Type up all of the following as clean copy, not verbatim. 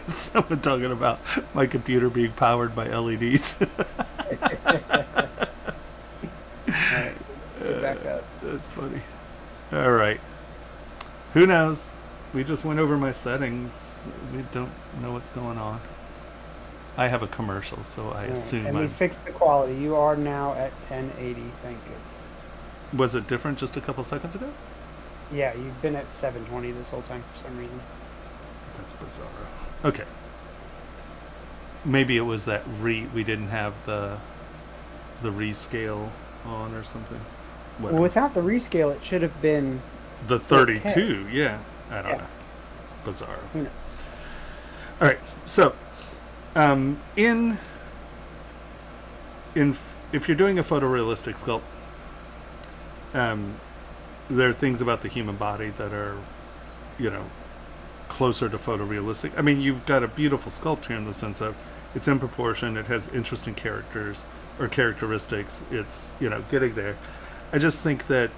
Someone talking about my computer being powered by LEDs. All right, get back up. That's funny. All right. Who knows? We just went over my settings. We don't know what's going on. I have a commercial, so I All right. assume And we I'm. fixed the quality. You are now at 1080. Thank you. Was it different just a couple seconds ago? Yeah, you've been at 720 this whole time for some reason. That's bizarre. Okay. Maybe it was that we didn't have the rescale on or something. Well, Whatever. without the rescale, it should have been The 4K. 32, yeah. I don't Yeah, know. Bizarre. who knows? All right. So, in if you're doing a photorealistic sculpt, um, there are things about the human body that are, you know, closer to photorealistic. I mean, you've got a beautiful sculpt here in the sense of it's in proportion, it has interesting characters or characteristics. It's, you know, getting there. I just think that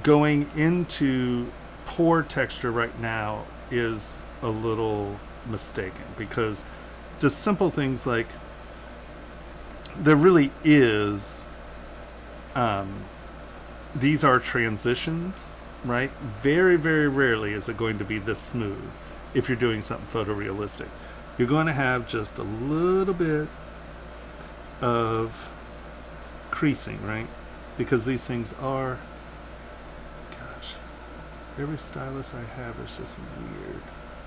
going into poor texture right now is a little mistaken, because just simple things like there really is these are transitions, right? Very, very rarely is it going to be this smooth if you're doing something photorealistic. You're going to have just a little bit of creasing, right? Because these things are, gosh, every stylus I have is just weird,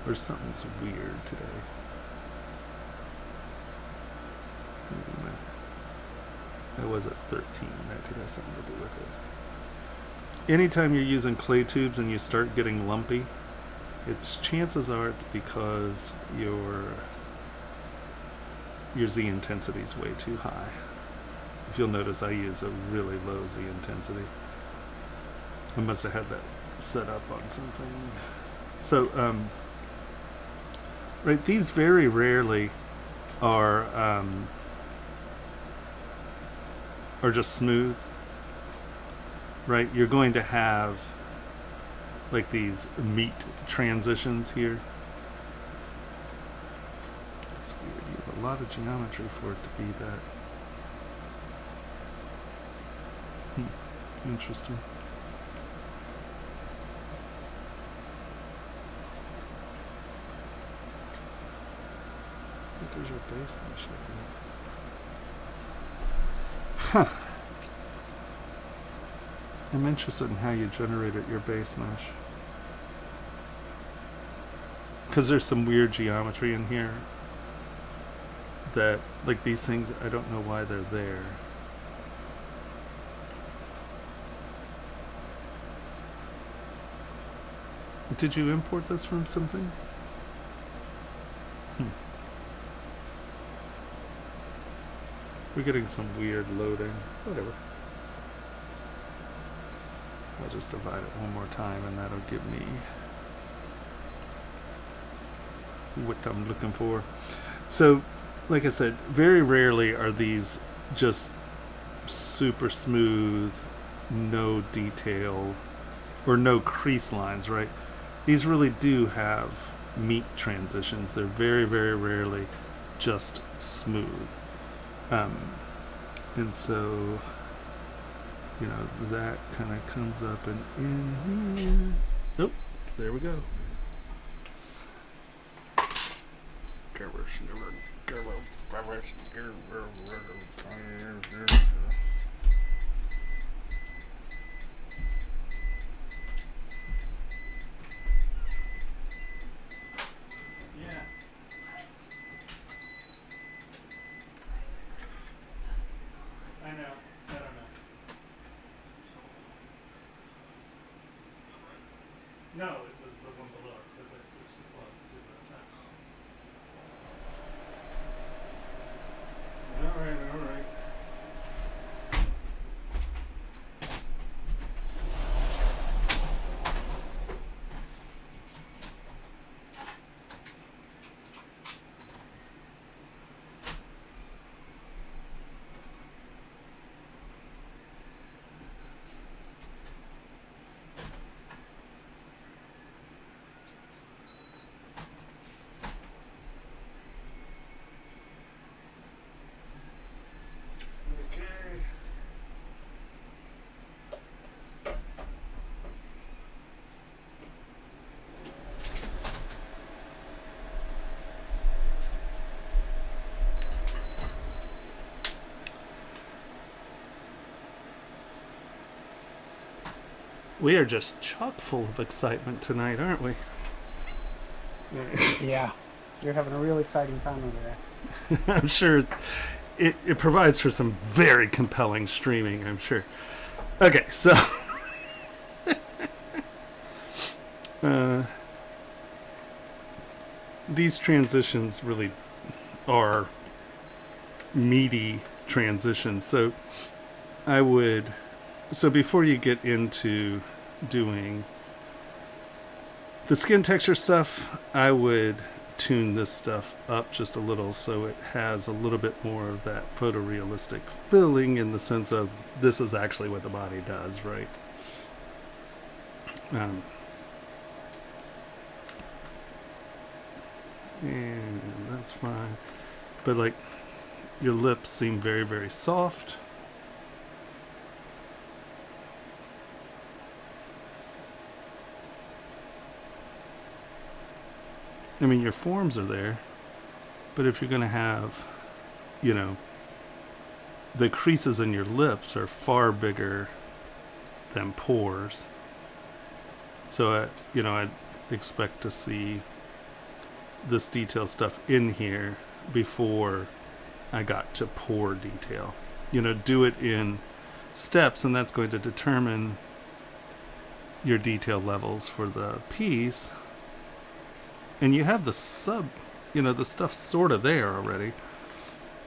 or something's weird today. Maybe that was at 13. That could have something to do with it. Anytime you're using clay tubes and you start getting lumpy, chances are it's because your Z intensity is way too high. If you'll notice, I use a really low Z intensity. I must have had that set up on something. So, right, these very rarely are just smooth, right? You're going to have like these meat transitions here. It's weird. You have a lot of geometry for it to be that. Interesting. What does your base mesh look like? Huh. I'm interested in how you generated your base mesh. Because there's some weird geometry in here that, like these things, I don't know why they're there. Did you import this from something? We're getting some weird loading. Whatever. I'll just divide it one more time and that'll give me what I'm looking for. So, like I said, very rarely are these just super smooth, no detail, or no crease lines, right? These really do have meat transitions. They're very, very rarely just smooth. And so, you know, that kind of comes up and in here. Oh, there we go. Yeah. I know. I don't know. No, it was the one below because I switched the plug to the. All right, all right. We are just chock full of excitement tonight, aren't we? Yeah. You're having a real exciting time over there. I'm sure it provides for some very compelling streaming, I'm sure. Okay, so these transitions really are meaty transitions. So before you get into doing the skin texture stuff, I would tune this stuff up just a little so it has a little bit more of that photorealistic feeling, in the sense of this is actually what the body does, right? And that's fine. But like, your lips seem very, very soft. I mean, your forms are there, but if you're going to have, the creases in your lips are far bigger than pores. So, I'd expect to see this detail stuff in here before I got to pore detail. Do it in steps, and that's going to determine your detail levels for the piece. And you have the the stuff sort of there already.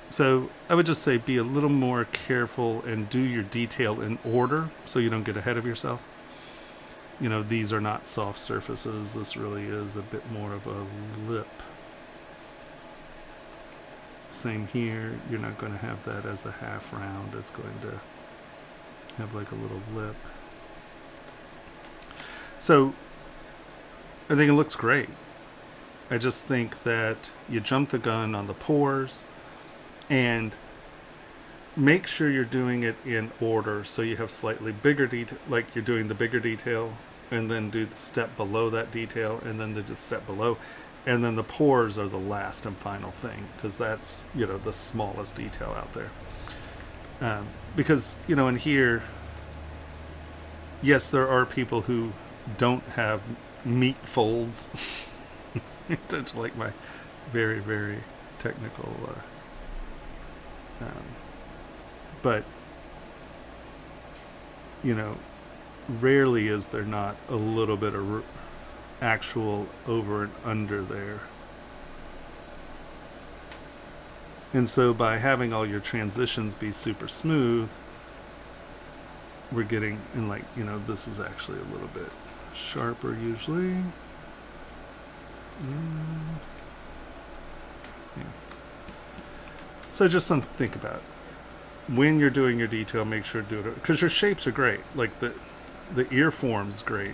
So I would just say be a little more careful and do your detail in order so you don't get ahead of yourself. These are not soft surfaces. This really is a bit more of a lip. Same here. You're not going to have that as a half round. It's going to have like a little lip. So I think it looks great. I just think that you jump the gun on the pores, and make sure you're doing it in order so you have slightly bigger detail, like you're doing the bigger detail, and then do the step below that detail, and then the step below, and then the pores are the last and final thing, because that's, the smallest detail out there. Because, in here, yes, there are people who don't have meat folds. It's like my very, very technical, but rarely is there not a little bit of actual over and under there. And so by having all your transitions be super smooth, we're getting, and like, this is actually a little bit sharper usually. Yeah. So just something to think about. When you're doing your detail, make sure to do it, because your shapes are great. Like the ear form's great.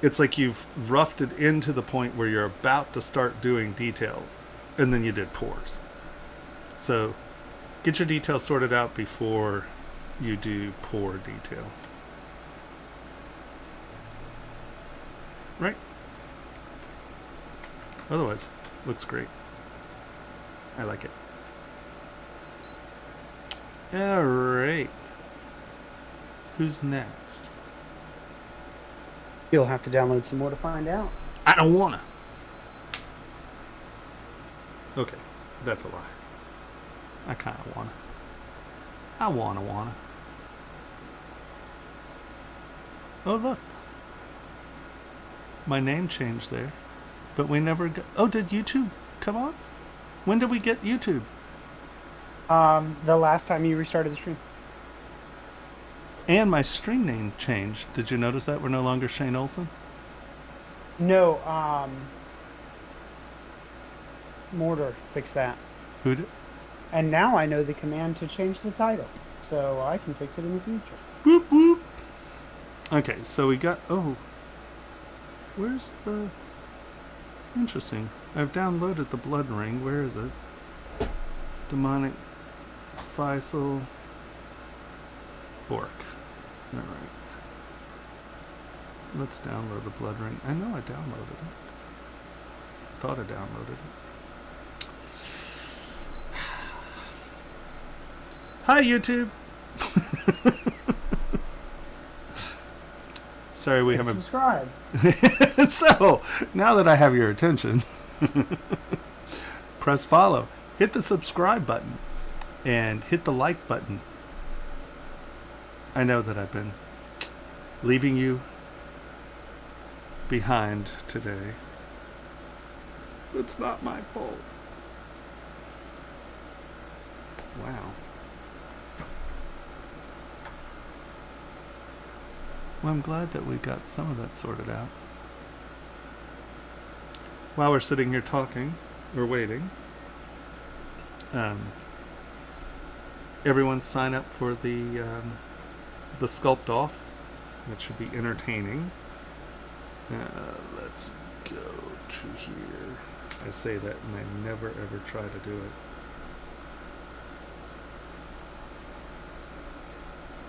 It's like you've roughed it into the point where you're about to start doing detail, and then you did pores. So get your detail sorted out before you do pore detail. Right? Otherwise, looks great. I like it. All right. Who's next? You'll have to download some more to find out. I don't wanna. Okay, that's a lie. I kind of wanna. I wanna. Oh, look. My name changed there. But we never got... Oh, did YouTube come on? When did we get YouTube? The last time you restarted the stream. And my stream name changed. Did you notice that? We're no longer Shane Olson? No, Mortar fixed that. Who did? And now I know the command to change the title. So I can fix it in the future. Whoop, whoop. Okay, so we got... Oh. Where's the... Interesting. I've downloaded the Blood Ring. Where is it? Demonic Faisal Orc. Alright. Let's download the Blood Ring. I know I downloaded it. I thought I downloaded it. Hi, YouTube! Sorry we and haven't. subscribe. So, now that I have your attention, press follow. Hit the subscribe button. And hit the like button. I know that I've been leaving you behind today. It's not my fault. Wow. Well, I'm glad that we got some of that sorted out. While we're sitting here talking, or waiting, everyone sign up for the sculpt off. That should be entertaining. Let's go to here. I say that and I never ever try to do it.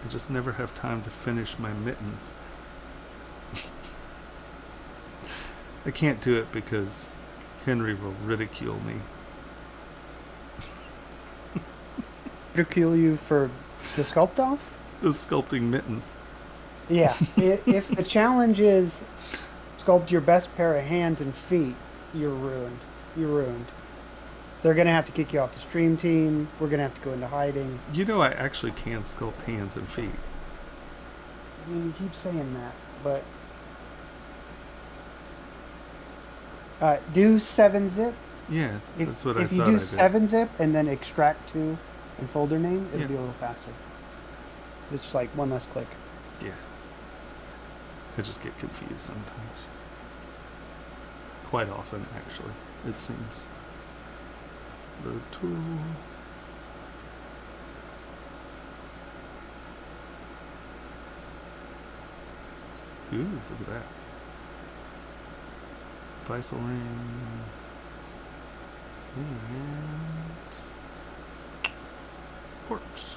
I just never have time to finish my mittens. I can't do it because Henry will ridicule me. Ridicule you for the sculpt off? The sculpting mittens. Yeah. If the challenge is sculpt your best pair of hands and feet, you're ruined. You're ruined. They're going to have to kick you off the stream team. We're going to have to go into hiding. You know I actually can sculpt hands and feet. You keep saying that, but... do 7-zip. Yeah, that's what I thought I did. If you do 7-zip and then extract to and folder name, it'll be a little faster. It's just like one less click. Yeah. I just get confused sometimes. Quite often, actually, it seems. Load tool. Ooh, look at that. Faisal ring. And works.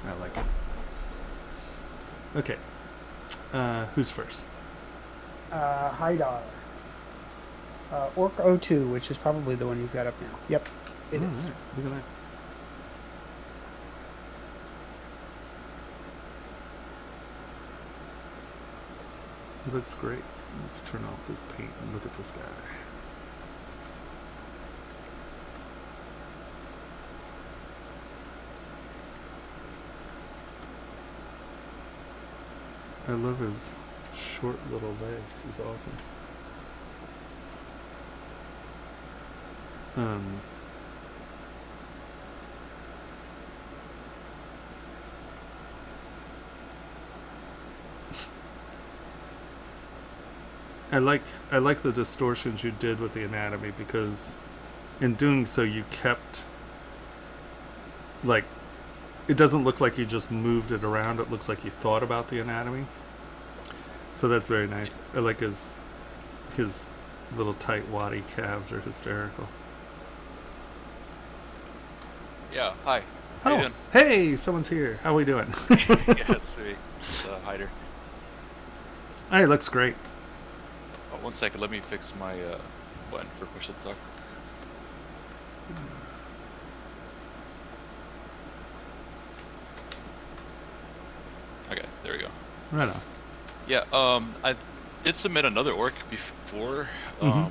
I like it. Okay. Who's first? Haidar. Orc 02, which is probably the one you've got up now. Yep, it is. Right. Look at that. He looks great. Let's turn off this paint and look at this guy. I love his short little legs. He's awesome. I like the distortions you did with the anatomy, because in doing so you kept, like, it doesn't look like you just moved it around. It looks like you thought about the anatomy. So that's very nice. I like his little tight waddy calves are hysterical. Yeah, hi. How you doing? Hey, someone's here. How we doing? Yeah, it's me. It's Hyder. Hey, looks great. Oh, 1 second, let me fix my button for push to talk. Okay, there we go. Right on. Yeah, I did submit another orc before. I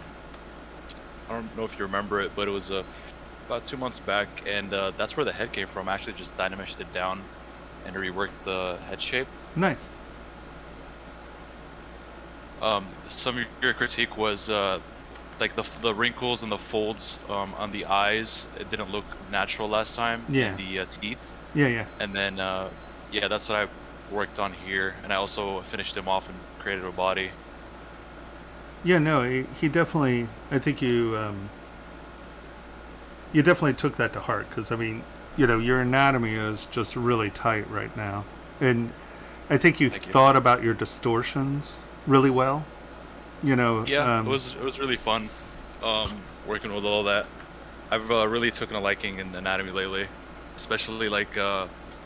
don't know if you remember it, but it was about 2 months back, and that's where the head came from. I actually just dynamished it down and reworked the head shape. Nice. Some of your critique was like the wrinkles and the folds on the eyes. It didn't look natural last time. Yeah. And the teeth. Yeah. And then yeah, that's what I worked on here, and I also finished him off and created a body. Yeah, no, he definitely. I think you definitely took that to heart, because I mean, you know, your anatomy is just really tight right now, and I think you thought about your distortions really well. You know. Yeah, it was really fun working with all that. I've really taken a liking in anatomy lately, especially like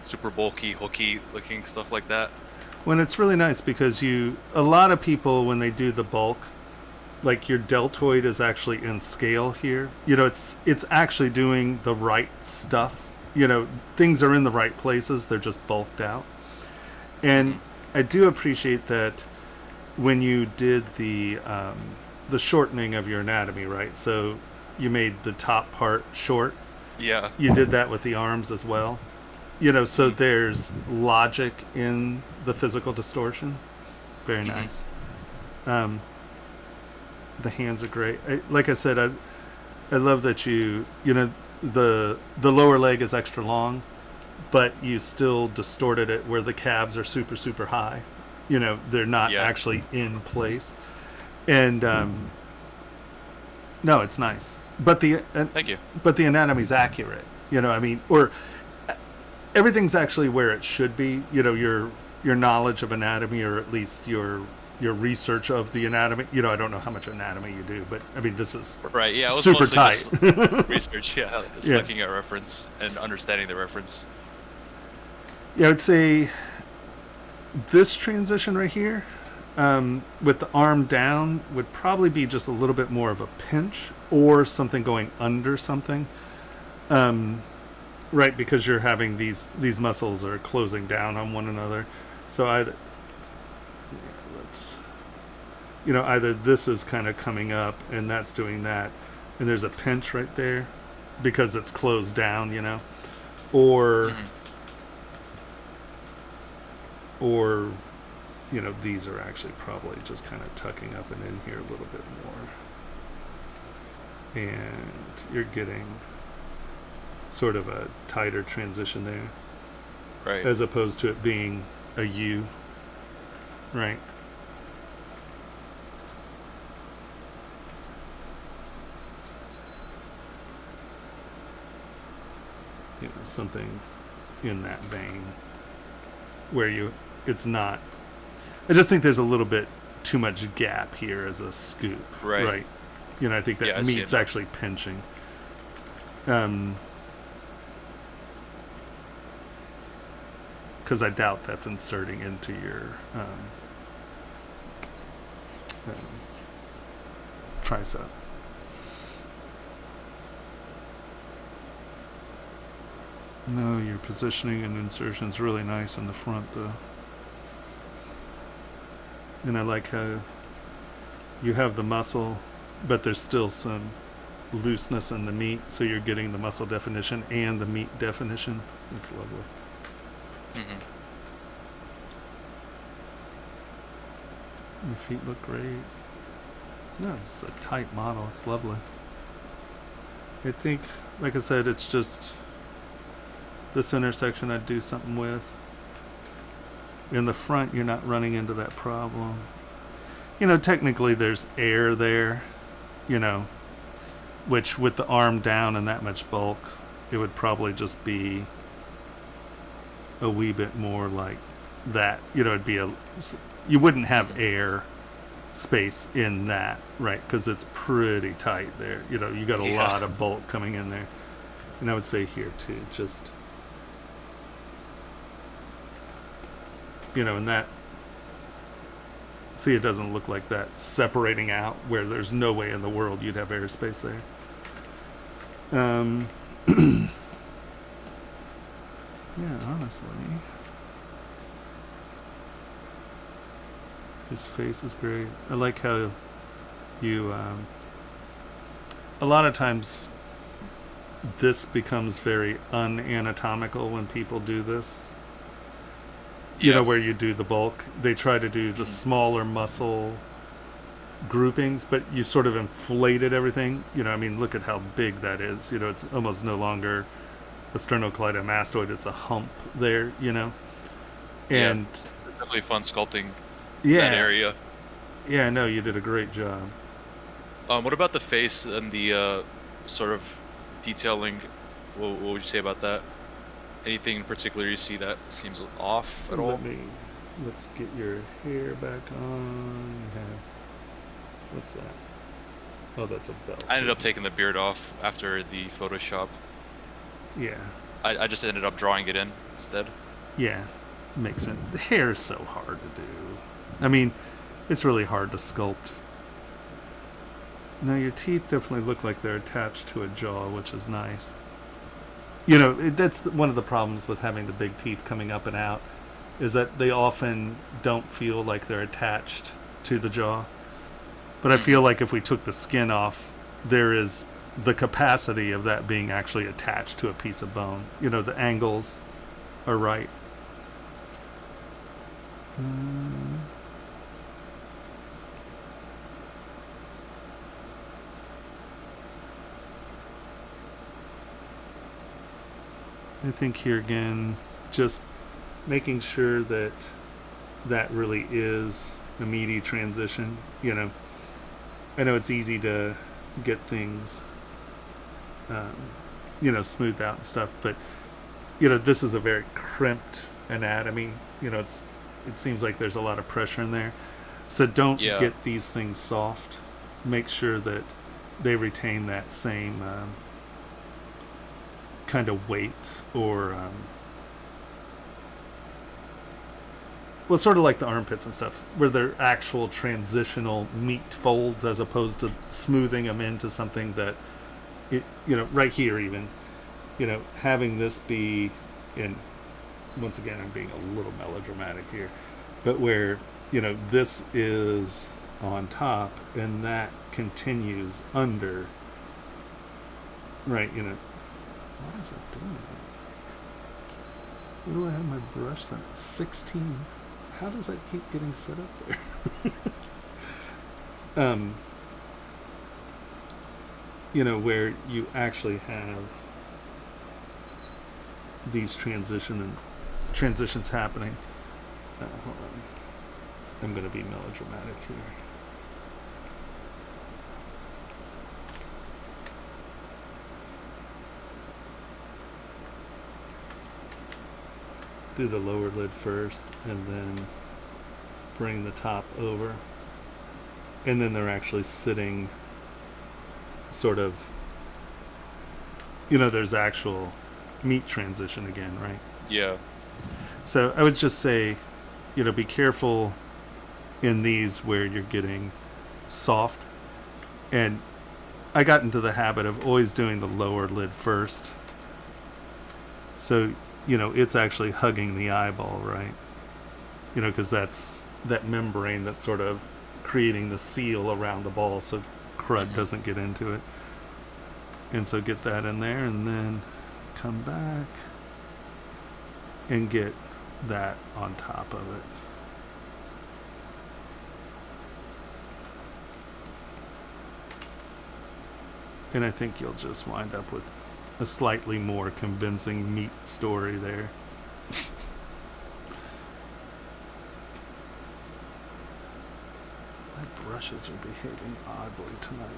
super bulky, hooky looking stuff like that. When it's really nice, because a lot of people, when they do the bulk, like your deltoid is actually in scale here. You know, it's actually doing the right stuff. You know, things are in the right places. They're just bulked out. And I do appreciate that when you did the shortening of your anatomy, right? So you made the top part short. Yeah. You did that with the arms as well. You know, so there's logic in the physical distortion. Very nice. The hands are great. Like I said, I love that you know, the lower leg is extra long, but you still distorted it where the calves are super, super high. You know, they're not actually in place. And no, it's nice. But Thank you. But the anatomy's accurate. You know, I mean, or everything's actually where it should be. You know, your knowledge of anatomy, or at least your research of the anatomy. You know, I don't know how much anatomy you do, but I mean, this is right. Yeah, it was super mostly tight. Just research. Yeah, just looking at reference and understanding the reference. Yeah, I would say this transition right here, with the arm down, would probably be just a little bit more of a pinch or something going under something. Right, because you're having these muscles are closing down on one another. So either this is kind of coming up and that's doing that, and there's a pinch right there because it's closed down, you know, or you know, these are actually probably just kind of tucking up and in here a little bit more, and you're getting sort of a tighter transition there, right, as opposed to it being a U, right? You know, something in that vein where it's not. I just think there's a little bit too much gap here as a scoop, right? You know, I think that meat's actually pinching. Because I doubt that's inserting into your tricep. No, your positioning and insertion's really nice in the front, though. And I like how you have the muscle, but there's still some looseness in the meat, so you're getting the muscle definition and the meat definition. It's lovely. Your feet look great. No, it's a tight model. It's lovely. I think, like I said, it's just this intersection I'd do something with. In the front, you're not running into that problem. You know, technically there's air there, you know, which with the arm down and that much bulk, it would probably just be a wee bit more like that. You know, it'd be you wouldn't have air space in that, right? Because it's pretty tight there. You know, you got a lot of bulk coming in there. And I would say here too, just, you know, and that, see, it doesn't look like that separating out where there's no way in the world you'd have airspace there. Yeah, honestly, his face is great. I like how you, a lot of times this becomes very unanatomical when people do this. You know, where you do the bulk. They try to do the smaller muscle groupings, but you sort of inflated everything. You know, I mean, look at how big that is. You know, it's almost no longer a sternocleidomastoid. It's a hump there, you know. And definitely fun sculpting that area. Yeah, no, you did a great job. What about the face and the sort of detailing? What would you say about that? Anything in particular you see that seems off at all? Let's get your hair back on. What's that? Oh, that's a belt. I ended up taking the beard off after the Photoshop. Yeah. I just ended up drawing it in instead. Yeah, makes sense. The hair is so hard to do. I mean, it's really hard to sculpt No, your teeth definitely look like they're attached to a jaw, which is nice. You know, that's one of the problems with having the big teeth coming up and out, is that they often don't feel like they're attached to the jaw. But I feel like if we took the skin off, there is the capacity of that being actually attached to a piece of bone. You know, the angles are right. I think here again, just making sure that that really is a meaty transition. You know, I know it's easy to get things, you know, smoothed out and stuff, but you know, this is a very crimped anatomy. You know, it seems like there's a lot of pressure in there, so don't get these things soft. Make sure that they retain that same kind of weight, or well, sort of like the armpits and stuff, where they're actual transitional meat folds, as opposed to smoothing them into something that, you know, right here even, you know, having this be in, once again, I'm being a little melodramatic here, but where, you know, this is on top and that continues under, right, you know, why is it doing that? Where do I have my brush set? 16. How does that keep getting set up there? You know, where you actually have these transitions happening. Hold on. I'm going to be melodramatic here. Do the lower lid first, and then bring the top over, and then they're actually sitting sort of, you know, there's actual meat transition again, right? Yeah. So I would just say, you know, be careful in these where you're getting soft. And I got into the habit of always doing the lower lid first, so you know, it's actually hugging the eyeball, right? You know, because that's that membrane that's sort of creating the seal around the ball so crud doesn't get into it. And so get that in there, and then come back and get that on top of it. And I think you'll just wind up with a slightly more convincing meat story there. My brushes are behaving oddly tonight.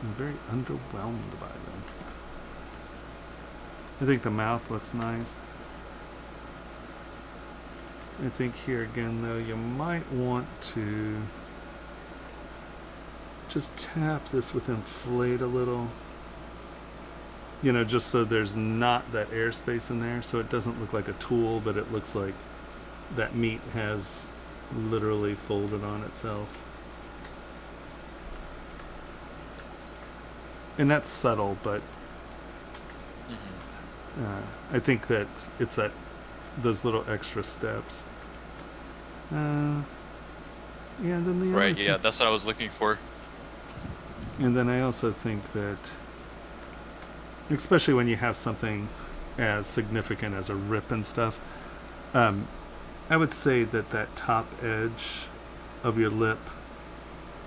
I'm very underwhelmed by them. I think the mouth looks nice. I think here again, though, you might want to just tap this with inflate a little. You know, just so there's not that airspace in there, so it doesn't look like a tool, but it looks like that meat has literally folded on itself. And that's subtle, but I think that it's those little extra steps. Yeah, then the Right, other yeah, thing, that's what I was looking for. and then I also think that, especially when you have something as significant as a rip and stuff, I would say that that top edge of your lip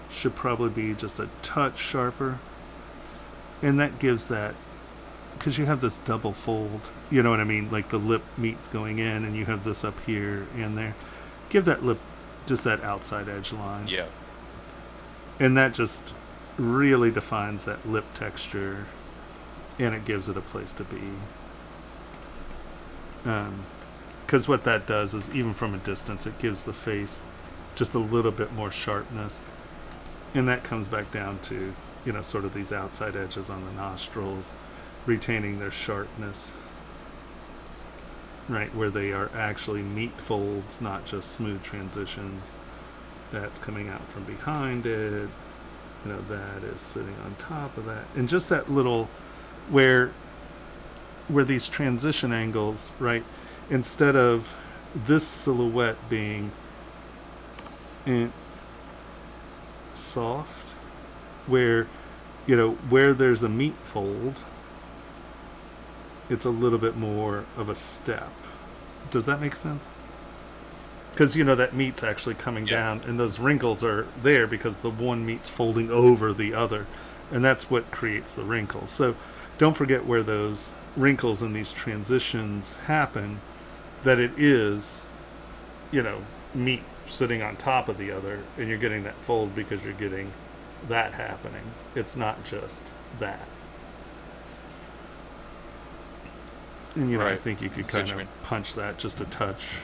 should probably be just a touch sharper. And that gives that, because you have this double fold, you know what I mean? Like the lip meat's going in and you have this up here and there. Give that lip just that outside edge line. Yeah. And that just really defines that lip texture, and it gives it a place to be. Because what that does is, even from a distance, it gives the face just a little bit more sharpness. And that comes back down to, you know, sort of these outside edges on the nostrils, retaining their sharpness, right, where they are actually meat folds, not just smooth transitions. That's coming out from behind it, that is sitting on top of that, and just that little where these transition angles, right? Instead of this silhouette being soft, where where there's a meat fold, it's a little bit more of a step. Does that make sense? Because that meat's actually coming down, and those wrinkles are there because the one meat's folding over the other, and that's what creates the wrinkles. So don't forget where those wrinkles and these transitions happen, that it is meat sitting on top of the other, and you're getting that fold because you're getting that happening. It's not just that. And Right. I think you could That's what kind you of mean. punch that just a touch,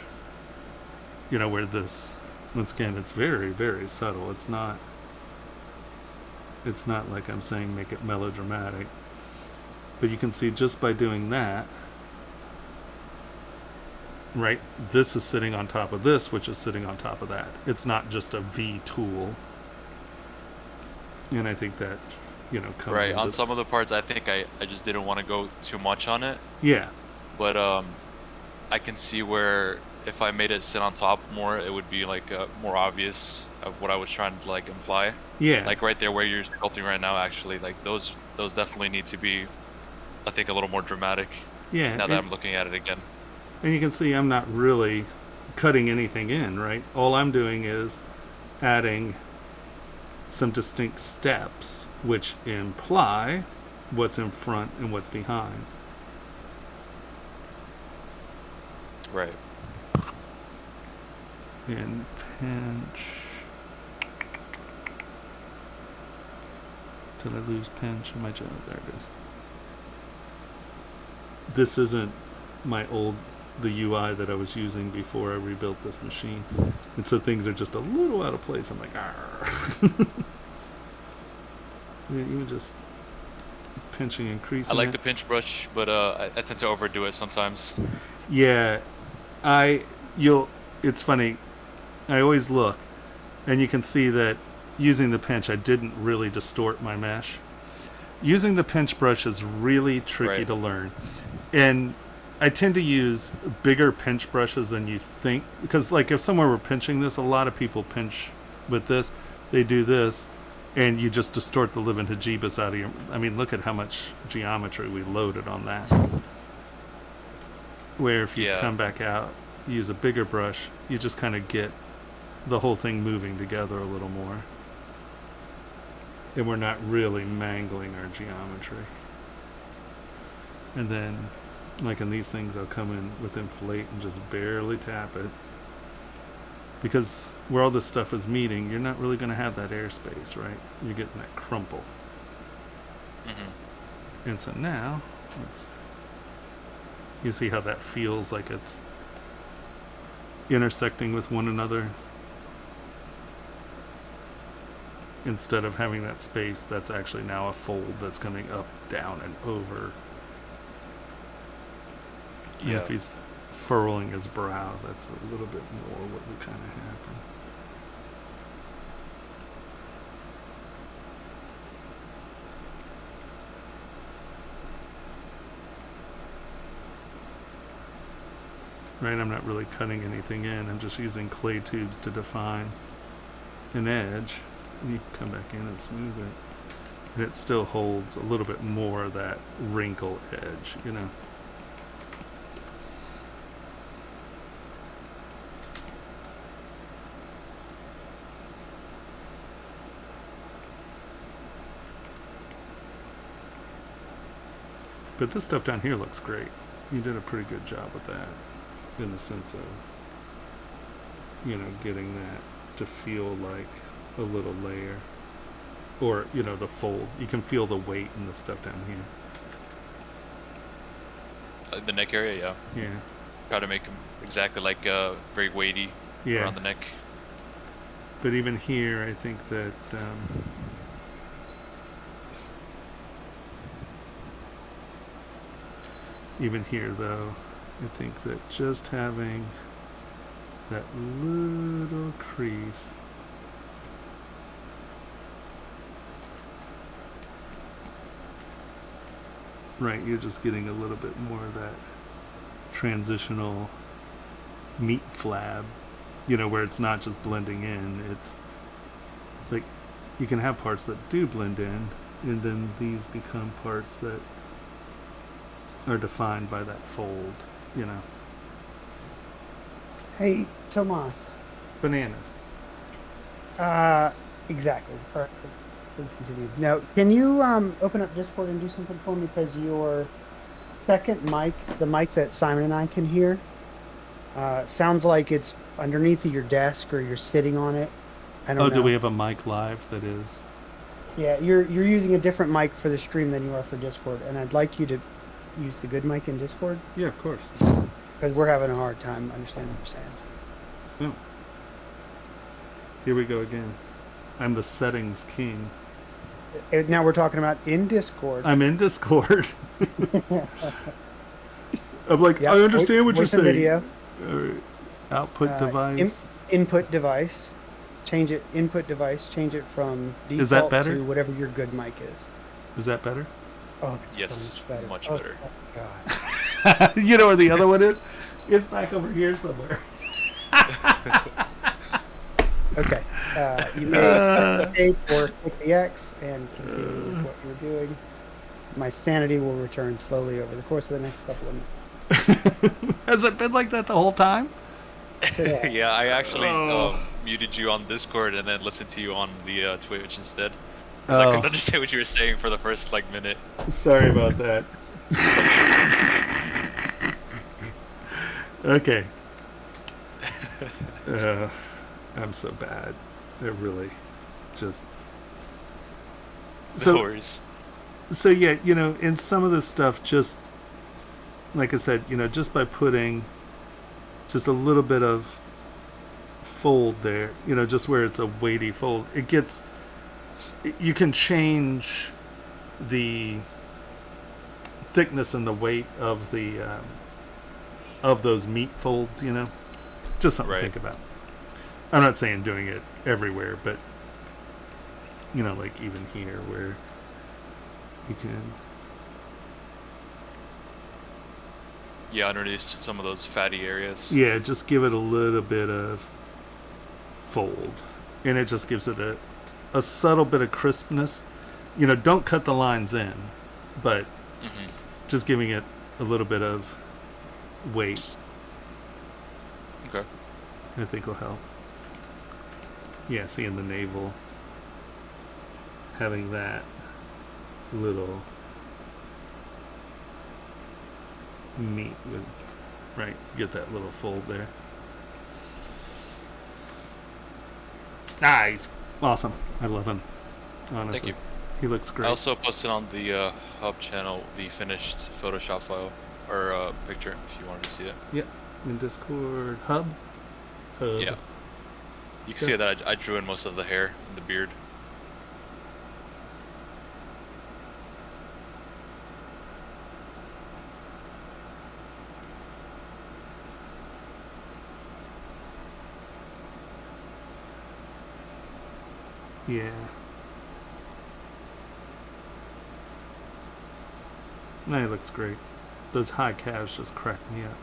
where this, once again, it's very, very subtle. It's not like I'm saying make it melodramatic, but you can see just by doing that, right, this is sitting on top of this, which is sitting on top of that. It's not just a V tool. And I think that, comes Right. into On some of the parts, I think I just didn't want to go too much on it. yeah. But I can see where if I made it sit on top more, it would be like more obvious of what I was trying to like imply. Yeah. Like right there where you're sculpting right now, actually, like those definitely need to be, I think, a little more dramatic. Yeah. Now that I'm looking at it again. And you can see I'm not really cutting anything in, right? All I'm doing is adding some distinct steps which imply what's in front and what's behind. Right. And pinch. Did I lose pinch in my job? There it is. This isn't the UI that I was using before I rebuilt this machine. And so things are just a little out of place. I'm like, argh. Yeah, even just pinching and creasing. I like it. the pinch brush, but I tend to overdo it sometimes. Yeah, it's funny. I always look, and you can see that using the pinch, I didn't really distort my mesh. Using the pinch brush is really tricky Right. to learn, and I tend to use bigger pinch brushes than you think, because like if someone were pinching this, a lot of people pinch with this. They do this, and you just distort the living hajibas out of your. I mean, look at how much geometry we loaded on that. Where if you Yeah. come back out, use a bigger brush, you just kind of get the whole thing moving together a little more. And we're not really mangling our geometry. And then, like in these things, I'll come in with inflate and just barely tap it. Because where all this stuff is meeting, you're not really going to have that airspace, right? You're getting that crumple. Mm-hmm. And so now, you see how that feels like it's intersecting with one another? Instead of having that space, that's actually now a fold that's coming up, down, and over. And Yeah. if he's furrowing his brow, that's a little bit more what would kind of happen. Right, I'm not really cutting anything in. I'm just using clay tubes to define an edge. And you can come back in and smooth it. And it still holds a little bit more of that wrinkle edge, But this stuff down here looks great. You did a pretty good job with that, in the sense of, getting that to feel like a little layer. Or, the fold. You can feel the weight in the stuff down here. The neck area, yeah. Yeah. Try to make them exactly like very weighty Yeah. around the neck. But even here, I think that even here, though, I think that just having that little crease right, you're just getting a little bit more of that transitional meat flab, where it's not just blending in. It's like you can have parts that do blend in, and then these become parts that are defined by that fold, Hey, Tomas. Bananas. Exactly. Perfect. Please continue. Now, can you open up Discord and do something for me? Because your second mic, the mic that Simon and I can hear, sounds like it's underneath of your desk or you're sitting on it. I don't know. Do we have a mic live that is? Yeah, you're using a different mic for the stream than you are for Discord, and I'd like you to use the good mic in Discord. Yeah, of course. Because we're having a hard time understanding what you're saying. Oh. Here we go again. I'm the settings king. Now we're talking about in Discord. I'm in Discord. I'm like, Yep. I understand what you're Voice and saying. Video. Output device. Input device. Change it. Input device. Change it from default Is that better? to whatever your good mic is. Is that better? Oh, that's Yes, so much better. much Oh, better. God. You know where the other one is? It's back over here somewhere. Okay. You may update or click the X and continue with what you're doing. My sanity will return slowly over the course of the next couple of minutes. Has it been like that the whole time? Today. Yeah, I actually Oh. muted you on Discord and then listened to you on the Twitch instead. Because I couldn't understand what you were saying for the first minute. Sorry about that. Okay. I'm so bad. It really just. No worries. So yeah, in some of this stuff, just like I said, just by putting just a little bit of fold there, just where it's a weighty fold, you can change the thickness and the weight of the of those meat folds, just something to think about. I'm not saying doing it everywhere, but like even here where you can. Yeah, underneath some of those fatty areas. Yeah, just give it a little bit of fold, and it just gives it a subtle bit of crispness. Don't cut the lines in, but just giving it a little bit of weight, Okay. I think will help. Yeah, see in the navel, having that little meat would, right, get that little fold there. Nice. Awesome. I love him. Honestly. Thank you. He looks great. I also posted on the Hub channel the finished Photoshop file or picture if you wanted to see it. Yeah. In Discord. Hub? Yeah. You can see that I drew in most of the hair and the beard. Yeah. No, he looks great. Those high calves just crack me up.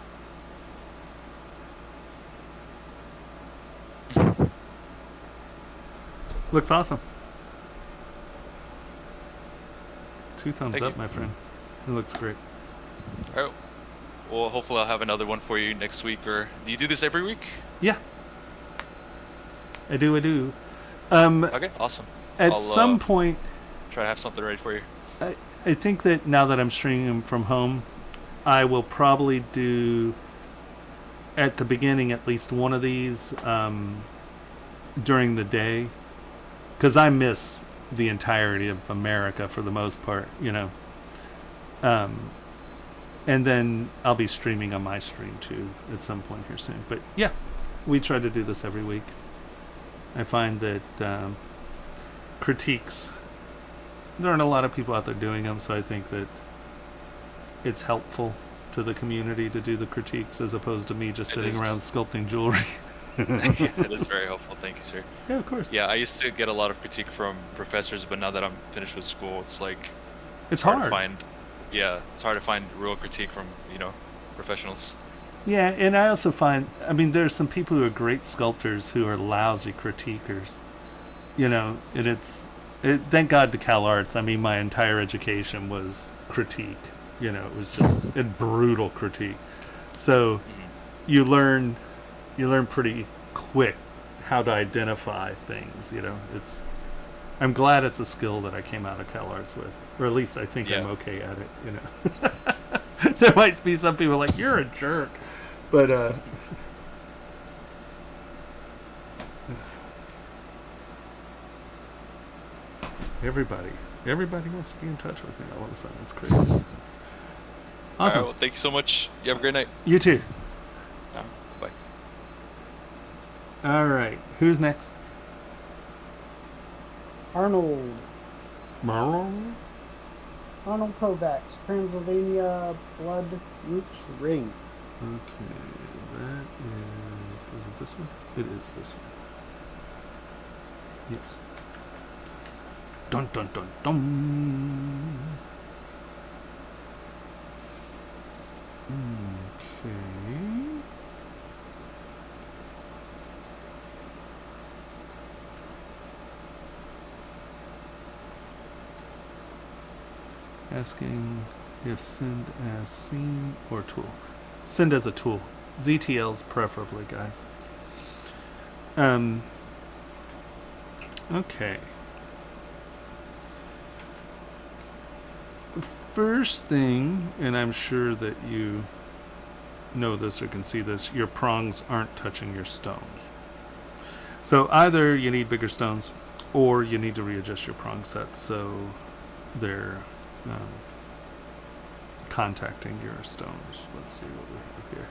Looks awesome. 2 thumbs Thank up, you. my friend. It looks great. All right. Well, hopefully I'll have another one for you next week. Or do you do this every week? Yeah. I do. Okay, awesome. At I'll, some point, Try to have something ready for you. I think that now that I'm streaming from home, I will probably do at the beginning at least one of these during the day, because I miss the entirety of America for the most part, and then I'll be streaming on my stream too at some point here soon. But yeah, we try to do this every week. I find that critiques, there aren't a lot of people out there doing them, so I think that it's helpful to the community to do the critiques as opposed to me just sitting around sculpting jewelry. Yeah, it is very helpful. Thank you, sir. Yeah, of course. Yeah, I used to get a lot of critique from professors, but now that I'm finished with school, it's It's hard hard. to find yeah, it's hard to find real critique from professionals. Yeah, and I also find, I mean, there's some people who are great sculptors who are lousy critiquers. Thank God to Cal Arts. I mean, my entire education was critique. It was just a brutal critique. So you learn pretty quick how to identify things. I'm glad it's a skill that I came out of Cal Arts with, or at least I think I'm okay at it. There might be some people like, you're a jerk, but everybody wants to be in touch with me all of a sudden. It's crazy. Awesome. All right, well, thank you so much. You have a great night. You too. Bye. All right, who's next? Arnold. Marlon? Arnold Kovacs, Transylvania Blood Roots Ring. Okay, that is it this one? It is this one. Yes. Dun dun dun dun. Okay. Asking if send as scene or tool. Send as a tool. ZTLs preferably, guys. Okay. First thing, and I'm sure that you know this or can see this, your prongs aren't touching your stones. So either you need bigger stones or you need to readjust your prong sets so they're contacting your stones. Let's see what we have here.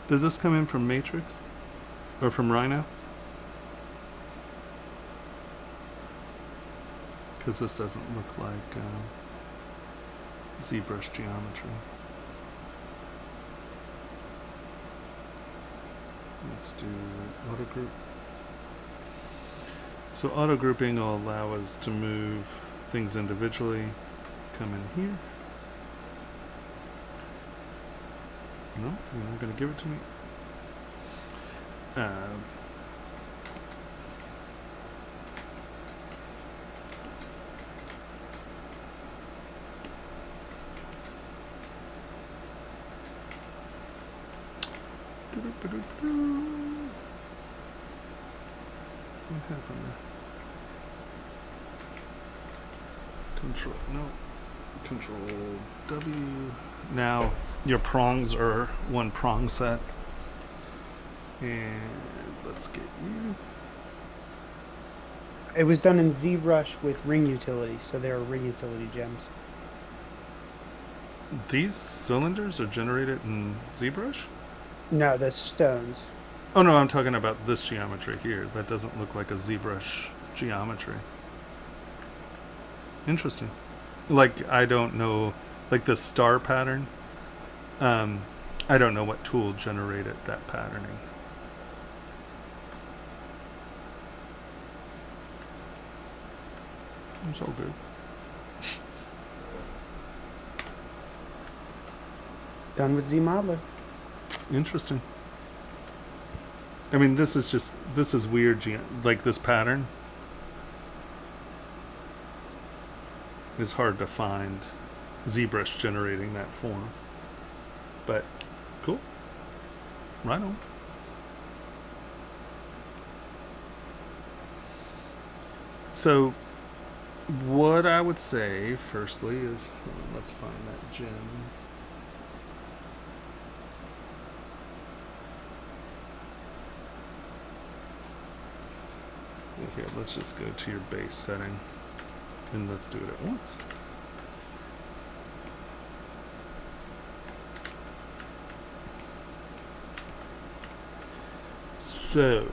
Did this come in from Matrix or from Rhino? Because this doesn't look like ZBrush geometry. Let's do auto group. So auto grouping will allow us to move things individually. Come in here. No, you're not going to give it to me. What happened there? Control W. Now your prongs are one prong set. And let's get you. It was done in ZBrush with ring utility, so they are ring utility gems. These cylinders are generated in ZBrush? No, the stones. Oh no, I'm talking about this geometry here. That doesn't look like a ZBrush geometry. Interesting. Like, I don't know, like the star pattern. I don't know what tool generated that patterning. It's all good. Done with ZModeler. Interesting. I mean, this is weird, like this pattern is hard to find ZBrush generating that form. But, cool. Right on. So, what I would say, firstly, is, let's find that gem. Here, let's just go to your base setting, and let's do it at once. So,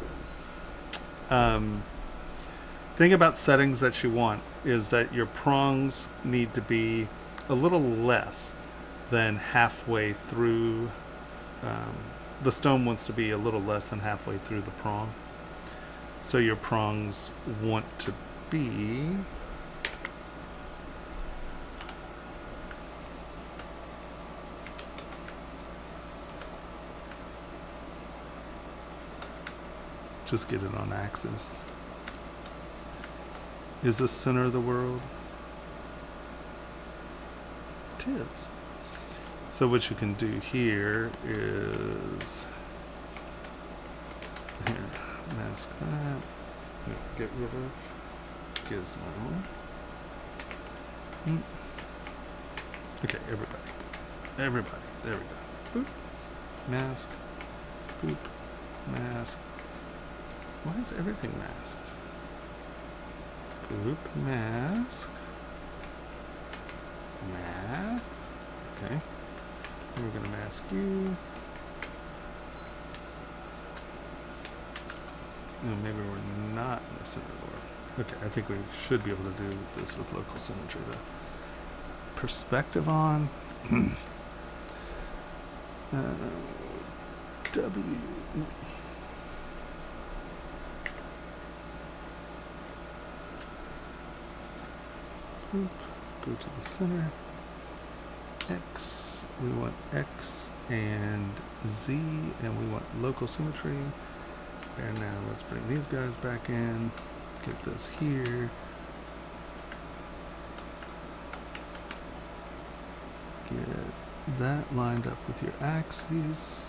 thing about settings that you want is that your prongs need to be a little less than halfway through. The stone wants to be a little less than halfway through the prong. So your prongs want to be just get it on axis. Is this center of the world? It is. So what you can do here is here, mask that. No, get rid of gizmo. Okay, everybody. There we go. Boop. Mask. Boop. Mask. Why is everything masked? Boop. Mask. Mask. Okay. We're gonna mask you. Oh, maybe we're not in the center of the world. Okay, I think we should be able to do this with local symmetry though. Perspective on. W. No. Boop. Go to the center. X. We want X and Z, and we want local symmetry. And now let's bring these guys back in. Get this here. Get that lined up with your axes.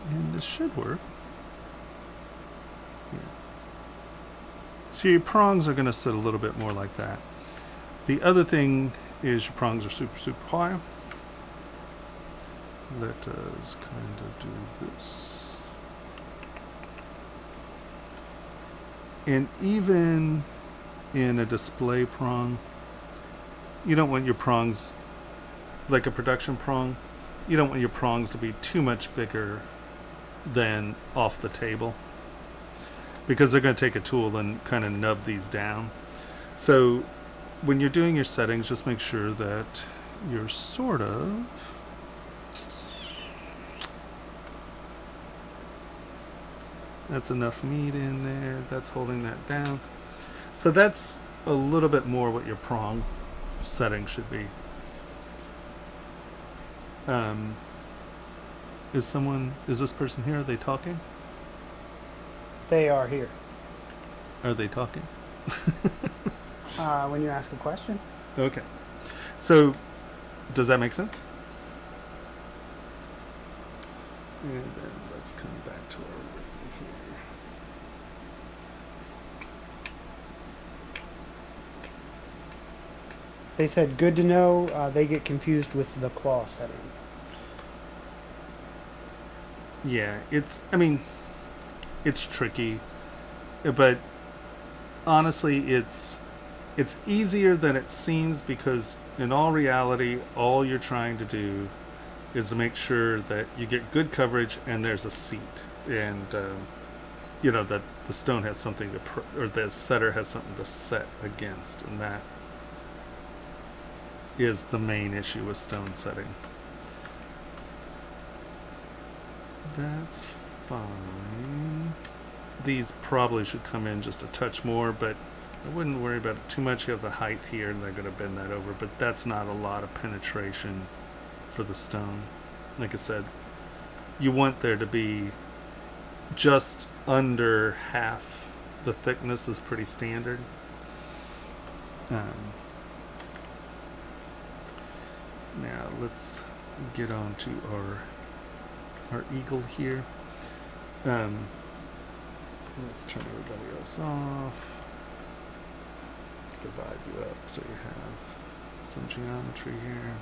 And this should work. Yeah. So your prongs are going to sit a little bit more like that. The other thing is your prongs are super high. Let us kind of do this. And even in a display prong, you don't want your prongs, like a production prong, you don't want your prongs to be too much bigger than off the table, because they're going to take a tool and kind of nub these down. So when you're doing your settings, just make sure that you're sort of that's enough meat in there. That's holding that down. So that's a little bit more what your prong setting should be. Is this person here? Are they talking? They are here. Are they talking? When you ask a question. Okay. So, does that make sense? And then let's come back to our ring here. They said good to know. They get confused with the claw setting. Yeah, it's tricky, but honestly, it's easier than it seems, because in all reality, all you're trying to do is to make sure that you get good coverage and there's a seat, and that the stone has something or the setter has something to set against, and that is the main issue with stone setting. That's fine. These probably should come in just a touch more, but I wouldn't worry about it too much. You have the height here, and they're going to bend that over, but that's not a lot of penetration for the stone. Like I said, you want there to be just under half the thickness is pretty standard. Now let's get on to our eagle here. Let's turn everybody else off. Let's divide you up so you have some geometry here.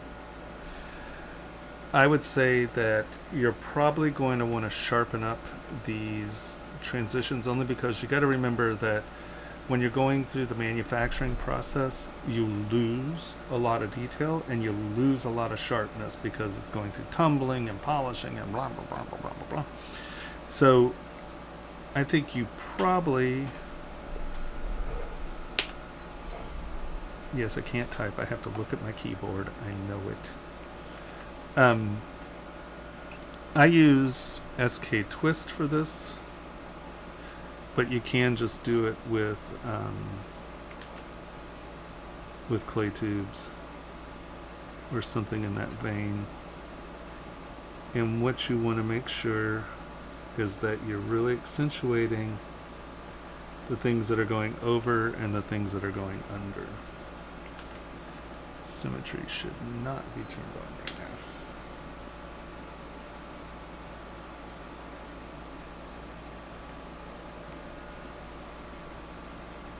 I would say that you're probably going to want to sharpen up these transitions, only because you got to remember that when you're going through the manufacturing process, you lose a lot of detail and you lose a lot of sharpness, because it's going through tumbling and polishing and blah blah blah blah blah blah. So I think you probably, yes, I can't type, I have to look at my keyboard, I know it. I use SK Twist for this, but you can just do it with clay tubes or something in that vein. And what you want to make sure is that you're really accentuating the things that are going over and the things that are going under. Symmetry should not be turned on right now.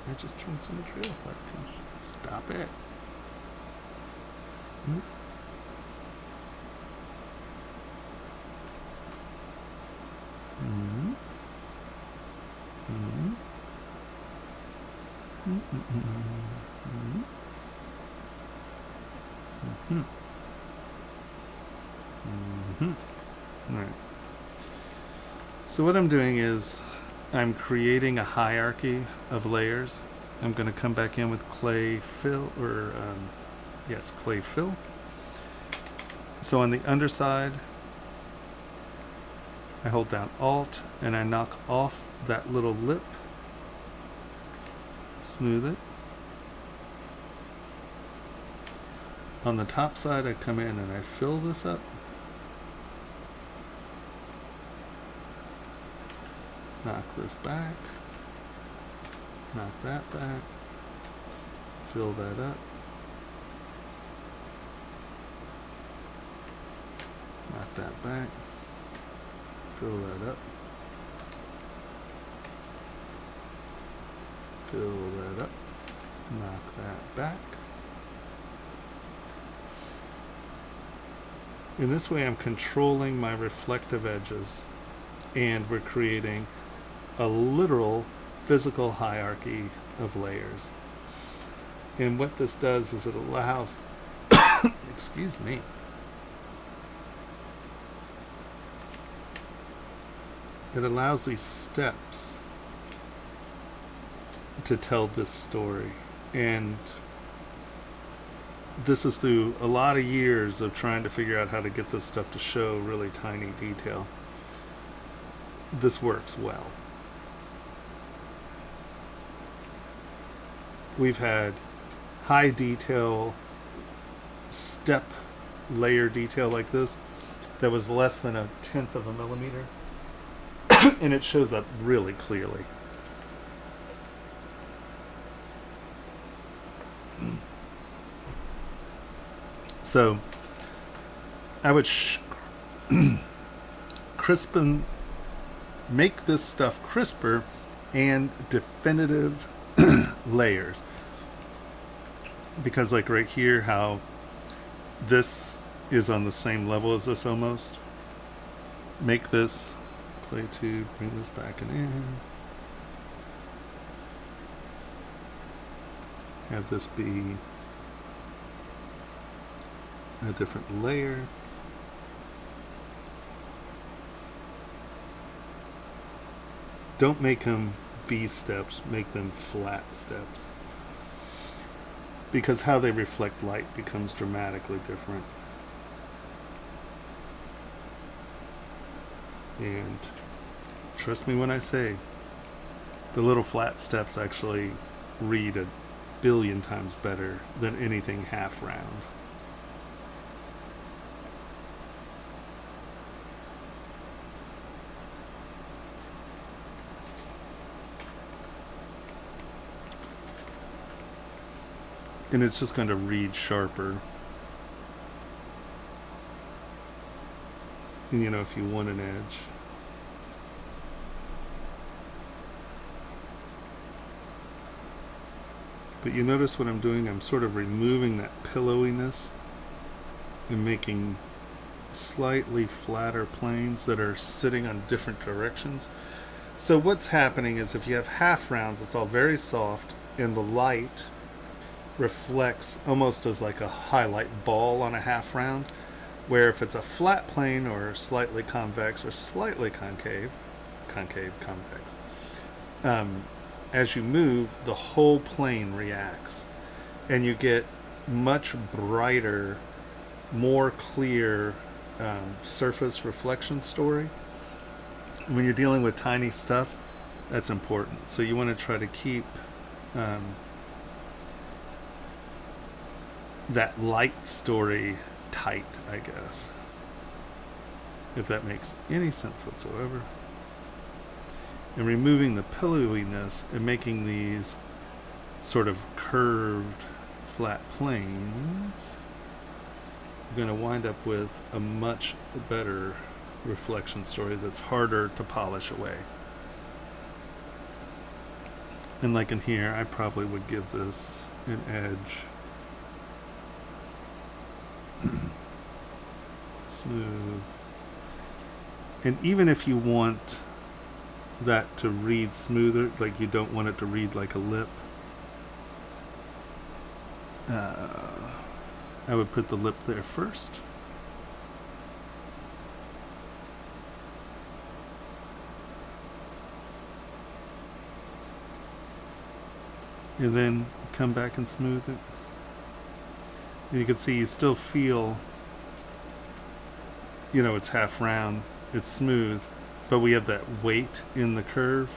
I just turned symmetry off. Stop it. Hmm. Mm-hmm. Mm-hmm. Mm-hmm. Mm-hmm. Mm-hmm. All right. So what I'm doing is I'm creating a hierarchy of layers. I'm going to come back in with clay fill, or clay fill. So on the underside, I hold down Alt and I knock off that little lip, smooth it. On the top side, I come in and I fill this up. Knock this back. Knock that back. Fill that up. Knock that back. Fill that up. Fill that up. Knock that back. In this way, I'm controlling my reflective edges, and we're creating a literal physical hierarchy of layers. And what this does is it allows, excuse me, it allows these steps to tell this story. And this is through a lot of years of trying to figure out how to get this stuff to show really tiny detail. This works well. We've had high detail step layer detail like this that was less than 1/10 of a millimeter, and it shows up really clearly. So I would crispen, make this stuff crisper and definitive layers. Because like right here, how this is on the same level as this almost. Make this clay tube, bring this back in. Have this be a different layer. Don't make them V steps, make them flat steps. Because how they reflect light becomes dramatically different. And trust me when I say, the little flat steps actually read 1,000,000,000 times better than anything half round. And it's just going to read sharper. And you know, if you want an edge. But you notice what I'm doing? I'm sort of removing that pillowiness and making slightly flatter planes that are sitting on different directions. So what's happening is if you have half rounds, it's all very soft, and the light reflects almost as like a highlight ball on a half round, where if it's a flat plane or slightly convex or slightly convex, as you move, the whole plane reacts, and you get much brighter, more clear surface reflection story. When you're dealing with tiny stuff, that's important. So you want to try to keep that light story tight, I guess, if that makes any sense whatsoever. And removing the pillowiness and making these sort of curved flat planes, you're going to wind up with a much better reflection story that's harder to polish away. And like in here, I probably would give this an edge. Smooth. And even if you want that to read smoother, like you don't want it to read like a lip, I would put the lip there first. And then come back and smooth it. And you can see you still feel, it's half round, it's smooth, but we have that weight in the curve.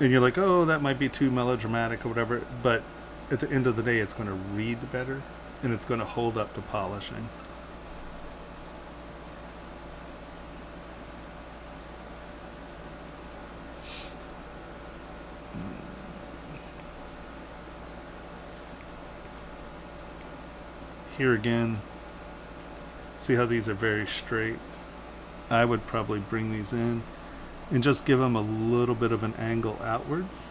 And you're like, oh, that might be too melodramatic or whatever, but at the end of the day, it's going to read better, and it's going to hold up to polishing. Here again, see how these are very straight? I would probably bring these in and just give them a little bit of an angle outwards.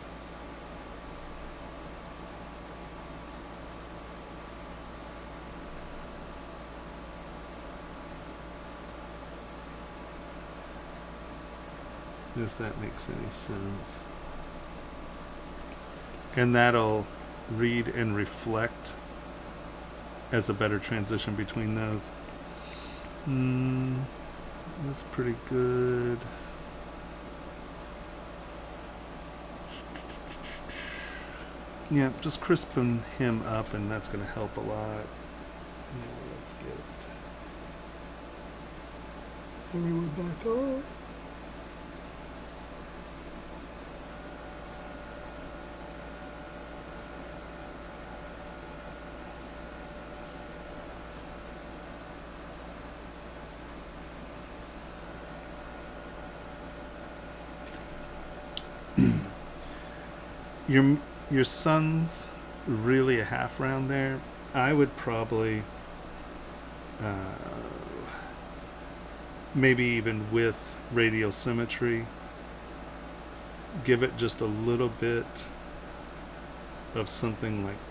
If that makes any sense. And that'll read and reflect as a better transition between those. That's pretty good. Yeah, just crisping him up, and that's going to help a lot. Yeah, let's get everyone back on. Your sun's really a half round there. I would probably maybe even with radial symmetry, give it just a little bit of something like